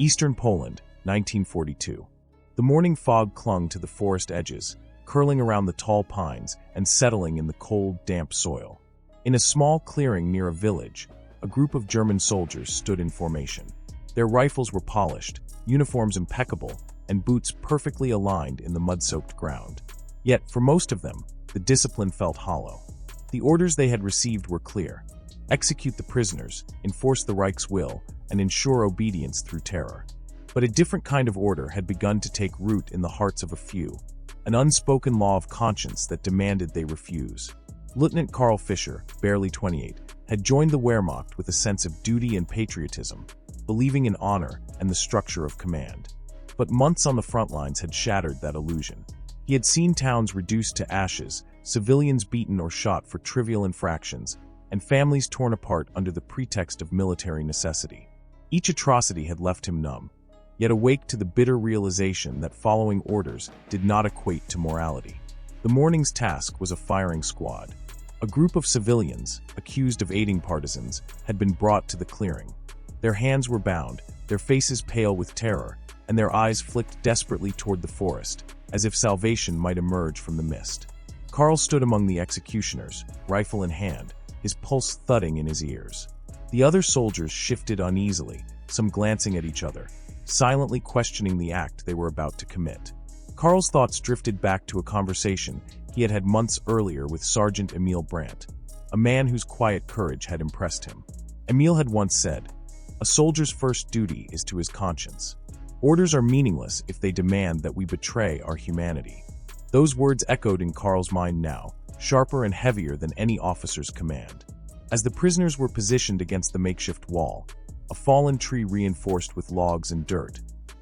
Eastern Poland, 1942. The morning fog clung to the forest edges, curling around the tall pines and settling in the cold, damp soil. In a small clearing near a village, a group of German soldiers stood in formation. Their rifles were polished, uniforms impeccable, and boots perfectly aligned in the mud-soaked ground. Yet, for most of them, the discipline felt hollow. The orders they had received were clear: execute the prisoners, enforce the Reich's will, and ensure obedience through terror. But a different kind of order had begun to take root in the hearts of a few, an unspoken law of conscience that demanded they refuse. Lieutenant Karl Fischer, barely 28, had joined the Wehrmacht with a sense of duty and patriotism, believing in honor and the structure of command. But months on the front lines had shattered that illusion. He had seen towns reduced to ashes, civilians beaten or shot for trivial infractions, and families torn apart under the pretext of military necessity. Each atrocity had left him numb, yet awake to the bitter realization that following orders did not equate to morality. The morning's task was a firing squad. A group of civilians, accused of aiding partisans, had been brought to the clearing. Their hands were bound, their faces pale with terror, and their eyes flicked desperately toward the forest, as if salvation might emerge from the mist. Karl stood among the executioners, rifle in hand, his pulse thudding in his ears. The other soldiers shifted uneasily, some glancing at each other, silently questioning the act they were about to commit. Karl's thoughts drifted back to a conversation he had had months earlier with Sergeant Emil Brandt, a man whose quiet courage had impressed him. Emil had once said, "A soldier's first duty is to his conscience. Orders are meaningless if they demand that we betray our humanity." Those words echoed in Karl's mind now, sharper and heavier than any officer's command. As the prisoners were positioned against the makeshift wall, a fallen tree reinforced with logs and dirt,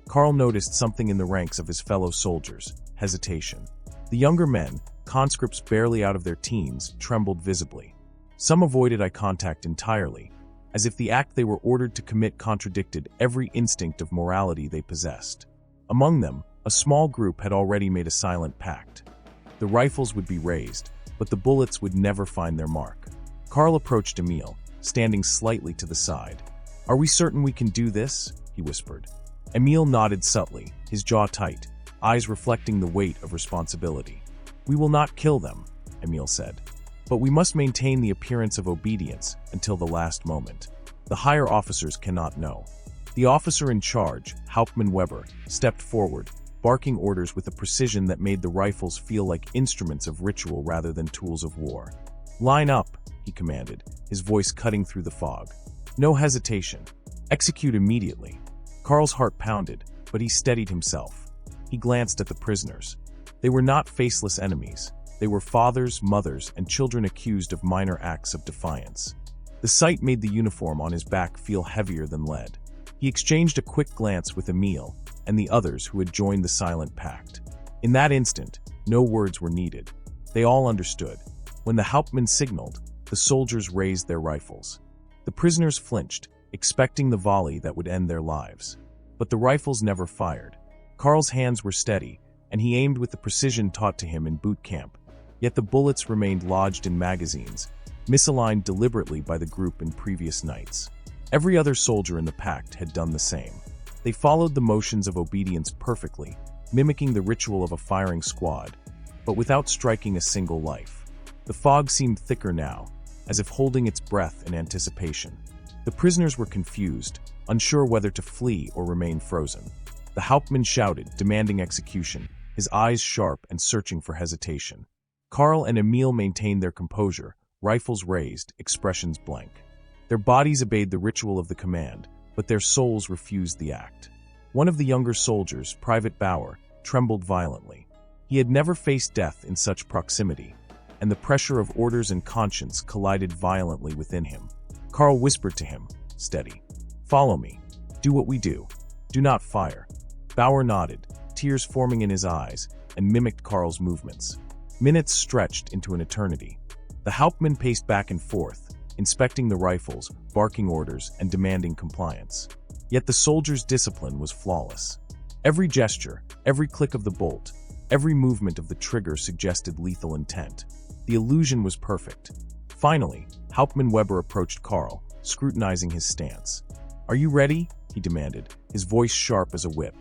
Karl noticed something in the ranks of his fellow soldiers: hesitation. The younger men, conscripts barely out of their teens, trembled visibly. Some avoided eye contact entirely, as if the act they were ordered to commit contradicted every instinct of morality they possessed. Among them, a small group had already made a silent pact. The rifles would be raised, but the bullets would never find their mark. Karl approached Emil, standing slightly to the side. "Are we certain we can do this?" he whispered. Emil nodded subtly, his jaw tight, eyes reflecting the weight of responsibility. "We will not kill them," Emil said. "But we must maintain the appearance of obedience until the last moment. The higher officers cannot know." The officer in charge, Hauptmann Weber, stepped forward, barking orders with a precision that made the rifles feel like instruments of ritual rather than tools of war. "Line up," he commanded, his voice cutting through the fog. "No hesitation. Execute immediately." Karl's heart pounded, but he steadied himself. He glanced at the prisoners. They were not faceless enemies. They were fathers, mothers, and children accused of minor acts of defiance. The sight made the uniform on his back feel heavier than lead. He exchanged a quick glance with Emil and the others who had joined the silent pact. In that instant, no words were needed. They all understood. When the Hauptmann signaled, the soldiers raised their rifles. The prisoners flinched, expecting the volley that would end their lives. But the rifles never fired. Karl's hands were steady, and he aimed with the precision taught to him in boot camp. Yet the bullets remained lodged in magazines, misaligned deliberately by the group in previous nights. Every other soldier in the pact had done the same. They followed the motions of obedience perfectly, mimicking the ritual of a firing squad, but without striking a single life. The fog seemed thicker now, as if holding its breath in anticipation. The prisoners were confused, unsure whether to flee or remain frozen. The Hauptmann shouted, demanding execution, his eyes sharp and searching for hesitation. Karl and Emil maintained their composure, rifles raised, expressions blank. Their bodies obeyed the ritual of the command, but their souls refused the act. One of the younger soldiers, Private Bauer, trembled violently. He had never faced death in such proximity, and the pressure of orders and conscience collided violently within him. Karl whispered to him, "Steady. Follow me. Do what we do. Do not fire." Bauer nodded, tears forming in his eyes, and mimicked Karl's movements. Minutes stretched into an eternity. The Hauptmann paced back and forth, inspecting the rifles, barking orders, and demanding compliance. Yet the soldiers' discipline was flawless. Every gesture, every click of the bolt, every movement of the trigger suggested lethal intent. The illusion was perfect. Finally, Hauptmann Weber approached Karl, scrutinizing his stance. "Are you ready?" he demanded, his voice sharp as a whip.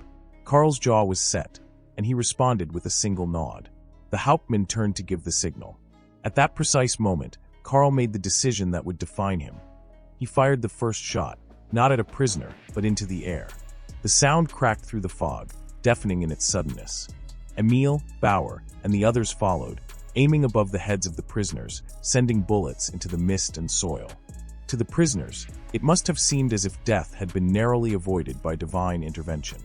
Karl's jaw was set, and he responded with a single nod. The Hauptmann turned to give the signal. At that precise moment, Karl made the decision that would define him. He fired the first shot, not at a prisoner, but into the air. The sound cracked through the fog, deafening in its suddenness. Emil, Bauer, and the others followed, aiming above the heads of the prisoners, sending bullets into the mist and soil. To the prisoners, it must have seemed as if death had been narrowly avoided by divine intervention.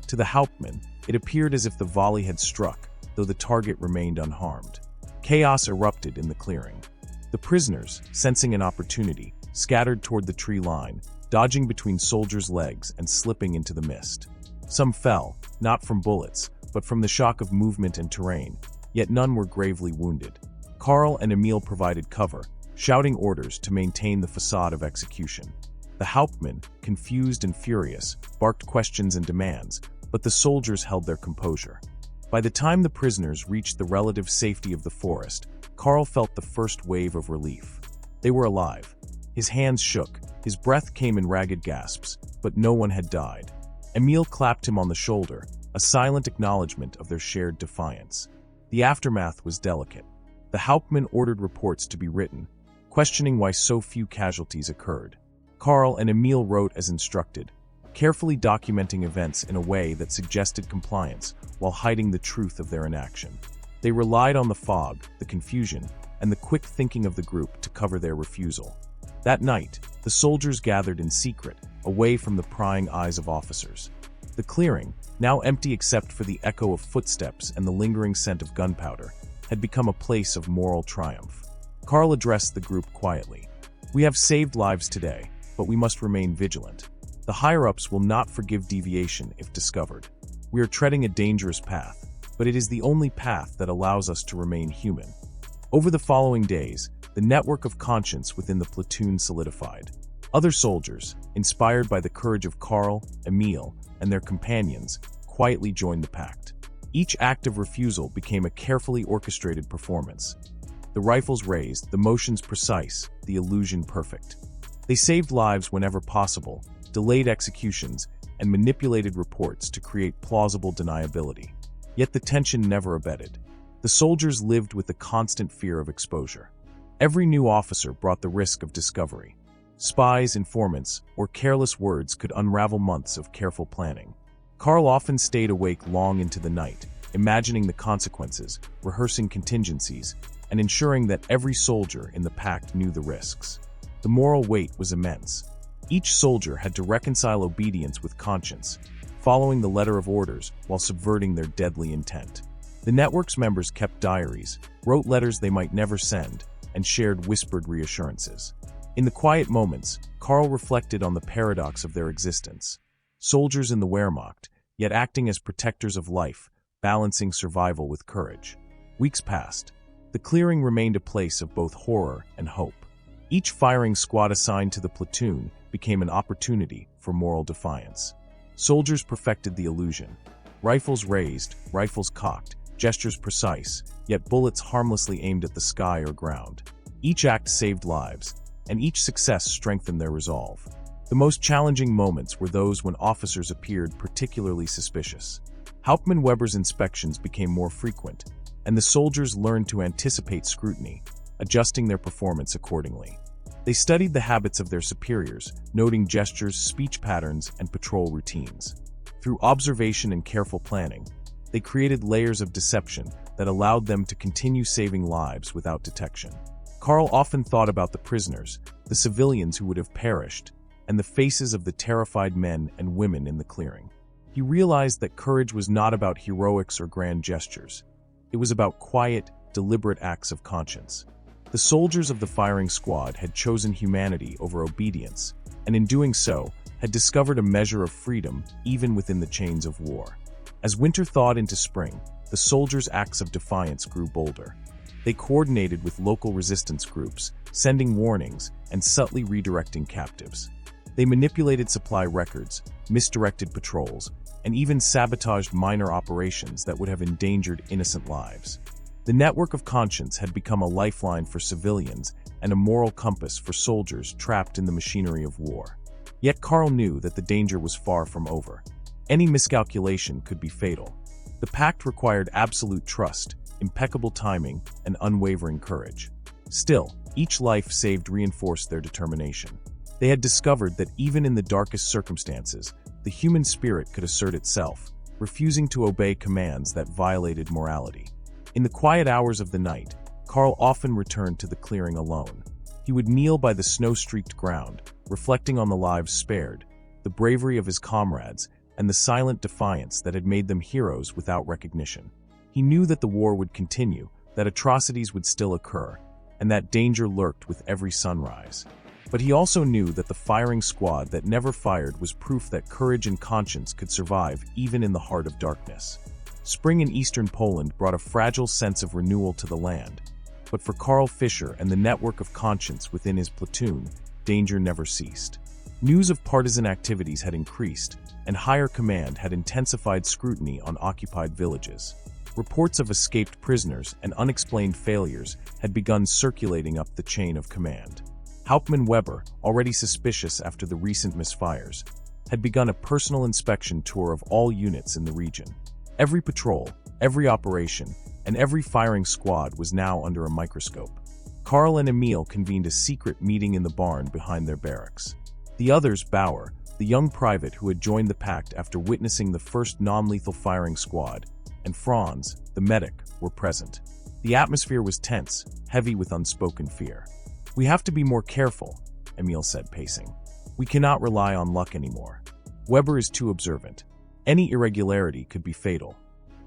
To the Hauptmann, it appeared as if the volley had struck, though the target remained unharmed. Chaos erupted in the clearing. The prisoners, sensing an opportunity, scattered toward the tree line, dodging between soldiers' legs and slipping into the mist. Some fell, not from bullets, but from the shock of movement and terrain, yet none were gravely wounded. Karl and Emil provided cover, shouting orders to maintain the facade of execution. The Hauptmann, confused and furious, barked questions and demands, but the soldiers held their composure. By the time the prisoners reached the relative safety of the forest, Karl felt the first wave of relief. They were alive. His hands shook, his breath came in ragged gasps, but no one had died. Emil clapped him on the shoulder, a silent acknowledgement of their shared defiance. The aftermath was delicate. The Hauptmann ordered reports to be written, questioning why so few casualties occurred. Karl and Emil wrote as instructed, carefully documenting events in a way that suggested compliance while hiding the truth of their inaction. They relied on the fog, the confusion, and the quick thinking of the group to cover their refusal. That night, the soldiers gathered in secret, away from the prying eyes of officers. The clearing, now empty except for the echo of footsteps and the lingering scent of gunpowder, had become a place of moral triumph. Karl addressed the group quietly. "We have saved lives today, but we must remain vigilant. The higher-ups will not forgive deviation if discovered. We are treading a dangerous path, but it is the only path that allows us to remain human." Over the following days, the network of conscience within the platoon solidified. Other soldiers, inspired by the courage of Karl, Emil, and their companions, quietly joined the pact. Each act of refusal became a carefully orchestrated performance. The rifles raised, the motions precise, the illusion perfect. They saved lives whenever possible, delayed executions, and manipulated reports to create plausible deniability. Yet the tension never abated. The soldiers lived with the constant fear of exposure. Every new officer brought the risk of discovery. Spies, informants, or careless words could unravel months of careful planning. Karl often stayed awake long into the night, imagining the consequences, rehearsing contingencies, and ensuring that every soldier in the pact knew the risks. The moral weight was immense. Each soldier had to reconcile obedience with conscience, following the letter of orders while subverting their deadly intent. The network's members kept diaries, wrote letters they might never send, and shared whispered reassurances. In the quiet moments, Karl reflected on the paradox of their existence. Soldiers in the Wehrmacht, yet acting as protectors of life, balancing survival with courage. Weeks passed. The clearing remained a place of both horror and hope. Each firing squad assigned to the platoon became an opportunity for moral defiance. Soldiers perfected the illusion. Rifles raised, rifles cocked, gestures precise, yet bullets harmlessly aimed at the sky or ground. Each act saved lives, and each success strengthened their resolve. The most challenging moments were those when officers appeared particularly suspicious. Hauptmann Weber's inspections became more frequent, and the soldiers learned to anticipate scrutiny, adjusting their performance accordingly. They studied the habits of their superiors, noting gestures, speech patterns, and patrol routines. Through observation and careful planning, they created layers of deception that allowed them to continue saving lives without detection. Karl often thought about the prisoners, the civilians who would have perished, and the faces of the terrified men and women in the clearing. He realized that courage was not about heroics or grand gestures. It was about quiet, deliberate acts of conscience. The soldiers of the firing squad had chosen humanity over obedience, and in doing so, had discovered a measure of freedom even within the chains of war. As winter thawed into spring, the soldiers' acts of defiance grew bolder. They coordinated with local resistance groups, sending warnings and subtly redirecting captives. They manipulated supply records, misdirected patrols, and even sabotaged minor operations that would have endangered innocent lives. The network of conscience had become a lifeline for civilians and a moral compass for soldiers trapped in the machinery of war. Yet Karl knew that the danger was far from over. Any miscalculation could be fatal. The pact required absolute trust, impeccable timing, and unwavering courage. Still, each life saved reinforced their determination. They had discovered that even in the darkest circumstances, the human spirit could assert itself, refusing to obey commands that violated morality. In the quiet hours of the night, Karl often returned to the clearing alone. He would kneel by the snow-streaked ground, reflecting on the lives spared, the bravery of his comrades, and the silent defiance that had made them heroes without recognition. He knew that the war would continue, that atrocities would still occur, and that danger lurked with every sunrise. But he also knew that the firing squad that never fired was proof that courage and conscience could survive even in the heart of darkness. Spring in eastern Poland brought a fragile sense of renewal to the land. But for Karl Fischer and the network of conscience within his platoon, danger never ceased. News of partisan activities had increased, and higher command had intensified scrutiny on occupied villages. Reports of escaped prisoners and unexplained failures had begun circulating up the chain of command. Hauptmann Weber, already suspicious after the recent misfires, had begun a personal inspection tour of all units in the region. Every patrol, every operation, and every firing squad was now under a microscope. Karl and Emil convened a secret meeting in the barn behind their barracks. The others, Bauer, the young private who had joined the pact after witnessing the first non-lethal firing squad, and Franz, the medic, were present. The atmosphere was tense, heavy with unspoken fear. "We have to be more careful," Emil said, pacing. "We cannot rely on luck anymore. Weber is too observant. Any irregularity could be fatal."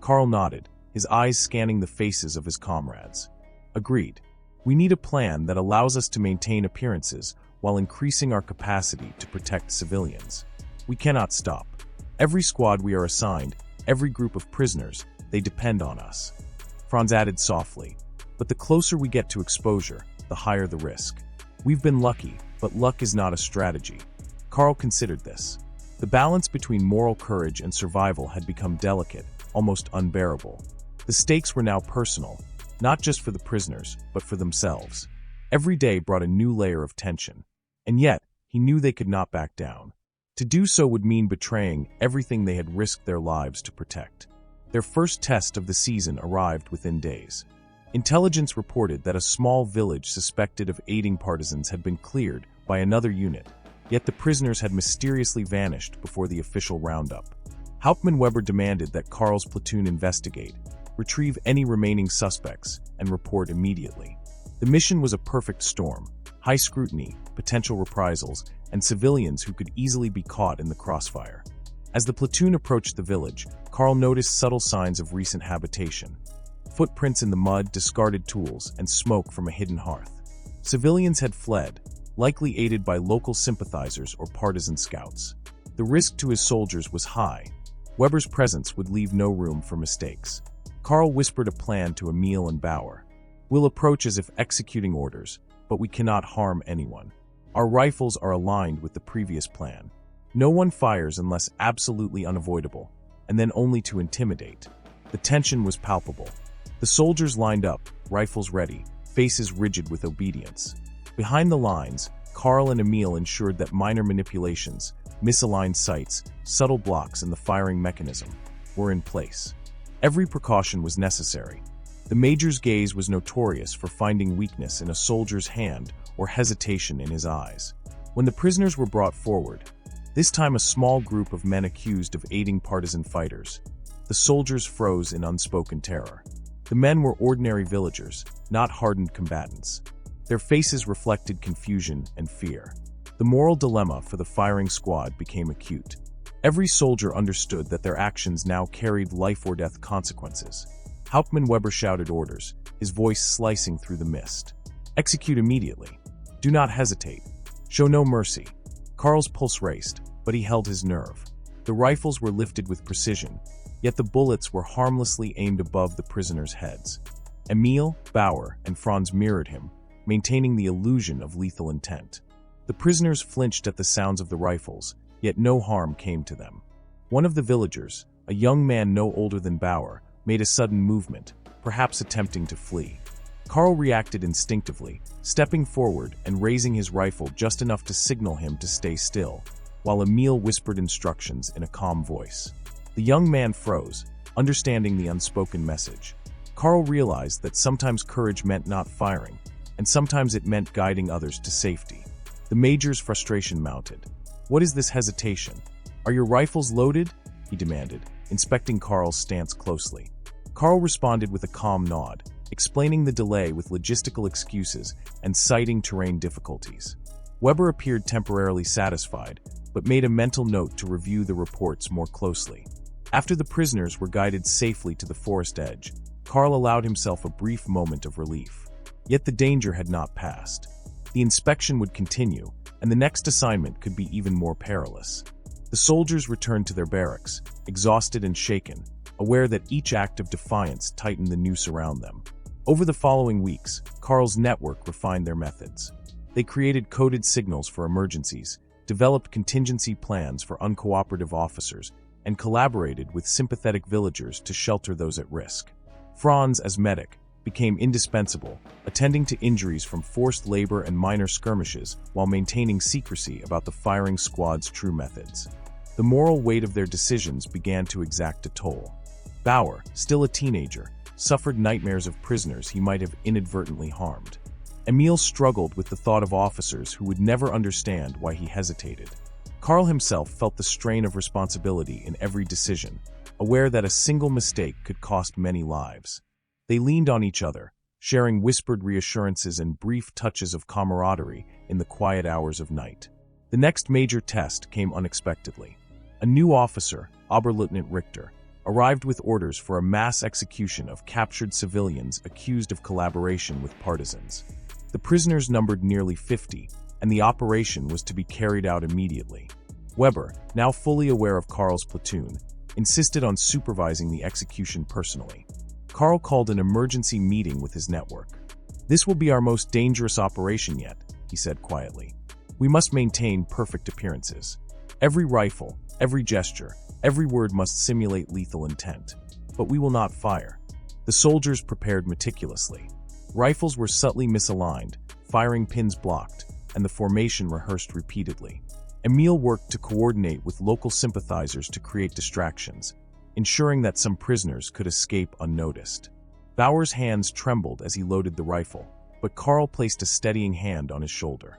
Karl nodded, his eyes scanning the faces of his comrades. "Agreed. We need a plan that allows us to maintain appearances while increasing our capacity to protect civilians. We cannot stop. Every squad we are assigned, every group of prisoners, they depend on us." Franz added softly, "But the closer we get to exposure, the higher the risk. We've been lucky, but luck is not a strategy." Karl considered this. The balance between moral courage and survival had become delicate, almost unbearable. The stakes were now personal, not just for the prisoners, but for themselves. Every day brought a new layer of tension. And yet, he knew they could not back down. To do so would mean betraying everything they had risked their lives to protect. Their first test of the season arrived within days. Intelligence reported that a small village suspected of aiding partisans had been cleared by another unit, yet the prisoners had mysteriously vanished before the official roundup. Hauptmann Weber demanded that Karl's platoon investigate, retrieve any remaining suspects, and report immediately. The mission was a perfect storm: high scrutiny, potential reprisals, and civilians who could easily be caught in the crossfire. As the platoon approached the village, Karl noticed subtle signs of recent habitation. Footprints in the mud, discarded tools, and smoke from a hidden hearth. Civilians had fled, likely aided by local sympathizers or partisan scouts. The risk to his soldiers was high. Weber's presence would leave no room for mistakes. Karl whispered a plan to Emil and Bauer. "We'll approach as if executing orders, but we cannot harm anyone. Our rifles are aligned with the previous plan. No one fires unless absolutely unavoidable, and then only to intimidate." The tension was palpable. The soldiers lined up, rifles ready, faces rigid with obedience. Behind the lines, Karl and Emil ensured that minor manipulations, misaligned sights, subtle blocks in the firing mechanism, were in place. Every precaution was necessary. The major's gaze was notorious for finding weakness in a soldier's hand or hesitation in his eyes. When the prisoners were brought forward, this time a small group of men accused of aiding partisan fighters, the soldiers froze in unspoken terror. The men were ordinary villagers, not hardened combatants. Their faces reflected confusion and fear. The moral dilemma for the firing squad became acute. Every soldier understood that their actions now carried life-or-death consequences. Hauptmann Weber shouted orders, his voice slicing through the mist. "Execute immediately. Do not hesitate. Show no mercy." Karl's pulse raced, but he held his nerve. The rifles were lifted with precision, yet the bullets were harmlessly aimed above the prisoners' heads. Emil, Bauer, and Franz mirrored him, maintaining the illusion of lethal intent. The prisoners flinched at the sounds of the rifles, yet no harm came to them. One of the villagers, a young man no older than Bauer, made a sudden movement, perhaps attempting to flee. Karl reacted instinctively, stepping forward and raising his rifle just enough to signal him to stay still. while Emil whispered instructions in a calm voice. The young man froze, understanding the unspoken message. Karl realized that sometimes courage meant not firing, and sometimes it meant guiding others to safety. The major's frustration mounted. "What is this hesitation? Are your rifles loaded?" he demanded, inspecting Karl's stance closely. Karl responded with a calm nod, explaining the delay with logistical excuses and citing terrain difficulties. Weber appeared temporarily satisfied, but made a mental note to review the reports more closely. After the prisoners were guided safely to the forest edge, Karl allowed himself a brief moment of relief. Yet the danger had not passed. The inspection would continue, and the next assignment could be even more perilous. The soldiers returned to their barracks, exhausted and shaken, aware that each act of defiance tightened the noose around them. Over the following weeks, Karl's network refined their methods. They created coded signals for emergencies, developed contingency plans for uncooperative officers, and collaborated with sympathetic villagers to shelter those at risk. Franz, as medic, became indispensable, attending to injuries from forced labor and minor skirmishes while maintaining secrecy about the firing squad's true methods. The moral weight of their decisions began to exact a toll. Bauer, still a teenager, suffered nightmares of prisoners he might have inadvertently harmed. Emil struggled with the thought of officers who would never understand why he hesitated. Karl himself felt the strain of responsibility in every decision, aware that a single mistake could cost many lives. They leaned on each other, sharing whispered reassurances and brief touches of camaraderie in the quiet hours of night. The next major test came unexpectedly. A new officer, Oberleutnant Richter, arrived with orders for a mass execution of captured civilians accused of collaboration with partisans. The prisoners numbered nearly 50, and the operation was to be carried out immediately. Weber, now fully aware of Karl's platoon, insisted on supervising the execution personally. Karl called an emergency meeting with his network. "This will be our most dangerous operation yet," he said quietly. "We must maintain perfect appearances. Every rifle, every gesture, every word must simulate lethal intent. But we will not fire." The soldiers prepared meticulously. Rifles were subtly misaligned, firing pins blocked, and the formation rehearsed repeatedly. Emil worked to coordinate with local sympathizers to create distractions, ensuring that some prisoners could escape unnoticed. Bauer's hands trembled as he loaded the rifle, but Karl placed a steadying hand on his shoulder.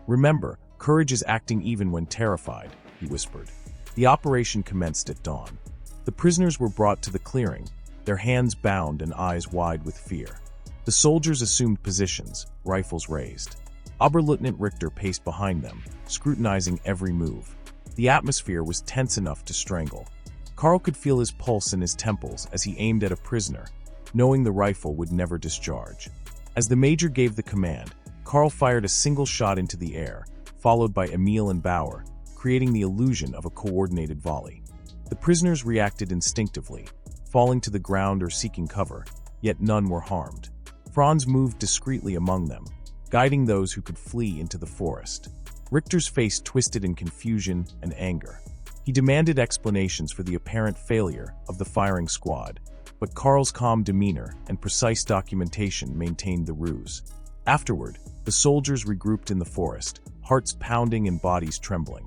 "Remember, courage is acting even when terrified," he whispered. The operation commenced at dawn. The prisoners were brought to the clearing, their hands bound and eyes wide with fear. The soldiers assumed positions, rifles raised. Oberleutnant Richter paced behind them, scrutinizing every move. The atmosphere was tense enough to strangle. Karl could feel his pulse in his temples as he aimed at a prisoner, knowing the rifle would never discharge. As the major gave the command, Karl fired a single shot into the air, followed by Emil and Bauer, creating the illusion of a coordinated volley. The prisoners reacted instinctively, falling to the ground or seeking cover, yet none were harmed. Franz moved discreetly among them, guiding those who could flee into the forest. Richter's face twisted in confusion and anger. He demanded explanations for the apparent failure of the firing squad, but Karl's calm demeanor and precise documentation maintained the ruse. Afterward, the soldiers regrouped in the forest, hearts pounding and bodies trembling.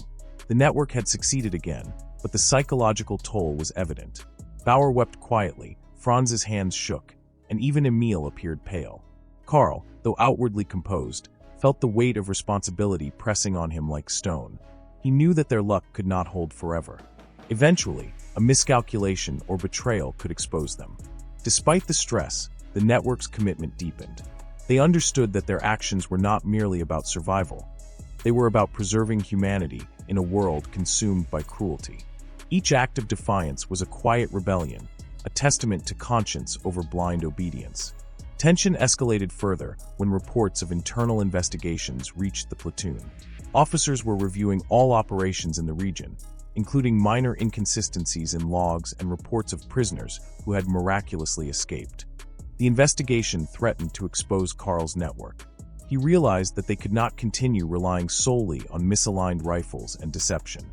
The network had succeeded again, but the psychological toll was evident. Bauer wept quietly, Franz's hands shook, and even Emil appeared pale. Karl, though outwardly composed, felt the weight of responsibility pressing on him like stone. He knew that their luck could not hold forever. Eventually, a miscalculation or betrayal could expose them. Despite the stress, the network's commitment deepened. They understood that their actions were not merely about survival. They were about preserving humanity in a world consumed by cruelty. Each act of defiance was a quiet rebellion, a testament to conscience over blind obedience. Tension escalated further when reports of internal investigations reached the platoon. Officers were reviewing all operations in the region, including minor inconsistencies in logs and reports of prisoners who had miraculously escaped. The investigation threatened to expose Karl's network. He realized that they could not continue relying solely on misaligned rifles and deception.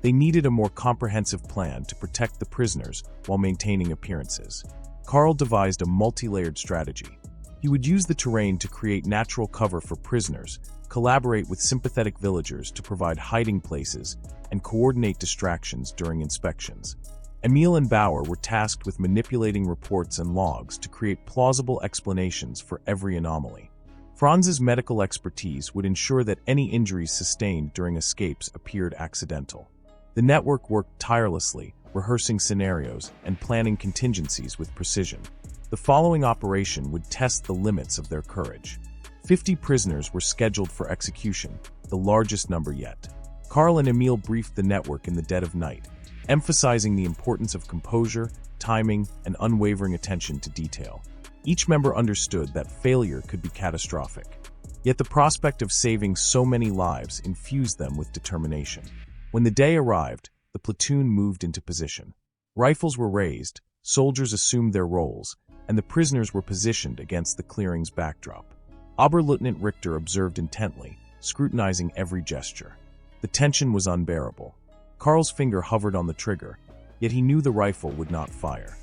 They needed a more comprehensive plan to protect the prisoners while maintaining appearances. Karl devised a multi-layered strategy. He would use the terrain to create natural cover for prisoners, collaborate with sympathetic villagers to provide hiding places, and coordinate distractions during inspections. Emil and Bauer were tasked with manipulating reports and logs to create plausible explanations for every anomaly. Franz's medical expertise would ensure that any injuries sustained during escapes appeared accidental. The network worked tirelessly, rehearsing scenarios and planning contingencies with precision. The following operation would test the limits of their courage. 50 prisoners were scheduled for execution, the largest number yet. Karl and Emil briefed the network in the dead of night, emphasizing the importance of composure, timing, and unwavering attention to detail. Each member understood that failure could be catastrophic. Yet the prospect of saving so many lives infused them with determination. When the day arrived, the platoon moved into position. Rifles were raised, soldiers assumed their roles, and the prisoners were positioned against the clearing's backdrop. Oberleutnant Richter observed intently, scrutinizing every gesture. The tension was unbearable. Karl's finger hovered on the trigger, yet he knew the rifle would not fire.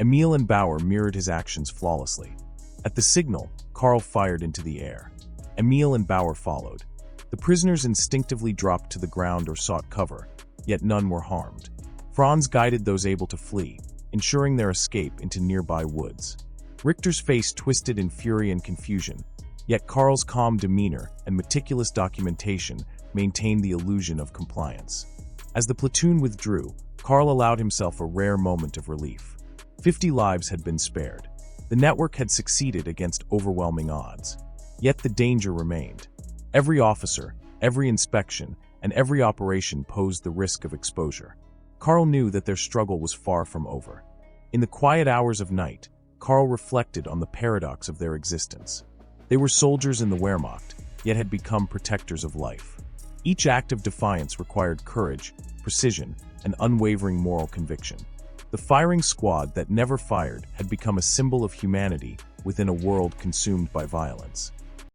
Emil and Bauer mirrored his actions flawlessly. At the signal, Karl fired into the air. Emil and Bauer followed. The prisoners instinctively dropped to the ground or sought cover, yet none were harmed. Franz guided those able to flee, ensuring their escape into nearby woods. Richter's face twisted in fury and confusion, yet Karl's calm demeanor and meticulous documentation maintained the illusion of compliance. As the platoon withdrew, Karl allowed himself a rare moment of relief. 50 lives had been spared. The network had succeeded against overwhelming odds. Yet the danger remained. Every officer, every inspection, and every operation posed the risk of exposure. Karl knew that their struggle was far from over. In the quiet hours of night, Karl reflected on the paradox of their existence. They were soldiers in the Wehrmacht, yet had become protectors of life. Each act of defiance required courage, precision, and unwavering moral conviction. The firing squad that never fired had become a symbol of humanity within a world consumed by violence.